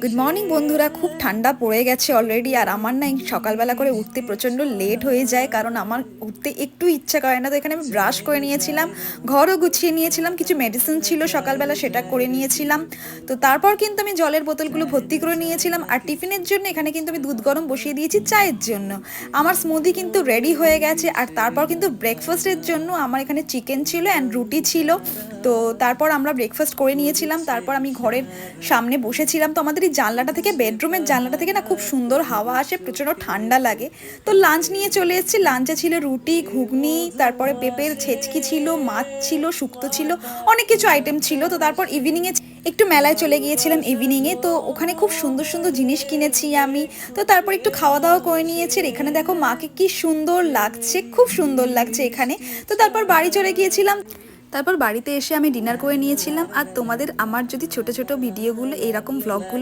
Good morning বন্ধুরা। খুব ঠান্ডা পড়ে গেছে অলরেডি, আর আমার না সকালবেলা করে উঠতে প্রচণ্ড লেট হয়ে যায়, কারণ আমার উঠতে একটু ইচ্ছা করে না। তো এখানে আমি ব্রাশ করে নিয়েছিলাম, ঘরও গুছিয়ে নিয়েছিলাম, কিছু মেডিসিন ছিল সকালবেলা সেটা করে নিয়েছিলাম। তো তারপর কিন্তু আমি জলের বোতলগুলো ভর্তি করে নিয়েছিলাম, আর টিফিনের জন্য এখানে কিন্তু আমি দুধ গরম বসিয়ে দিয়েছি চায়ের জন্য। আমার স্মুদি কিন্তু রেডি হয়ে গেছে। আর তারপর কিন্তু ব্রেকফাস্টের জন্য আমার এখানে চিকেন ছিল অ্যান্ড রুটি ছিল। তো তারপর আমরা ব্রেকফাস্ট করে নিয়েছিলাম, তারপর আমি ঘরের সামনে বসেছিলাম। তো আমাদের এই জানলাটা থেকে, বেডরুমের জানলাটা থেকে না খুব সুন্দর হাওয়া আসে, প্রচণ্ড ঠান্ডা লাগে। তো লাঞ্চ নিয়ে চলে এসেছি। লাঞ্চে ছিল রুটি, ঘুগনি, তারপরে পেঁপের ছেচকি ছিল, মাছ ছিল, শুক্তো ছিল, অনেক কিছু আইটেম ছিল। তো তারপর ইভিনিংয়ে একটু মেলায় চলে গিয়েছিলাম ইভিনিংয়ে। তো ওখানে খুব সুন্দর সুন্দর জিনিস কিনেছি আমি। তো তারপর একটু খাওয়া দাওয়া করে নিয়েছি। আর এখানে দেখো মাকে কি সুন্দর লাগছে, খুব সুন্দর লাগছে এখানে। তো তারপর বাড়ি চলে গিয়েছিলাম। তারপর বাড়িতে এসে আমি ডিনার করে নিয়েছিলাম। আর তোমাদের আমার যদি ছোট ছোট ভিডিওগুলো, এইরকম ভ্লগগুলো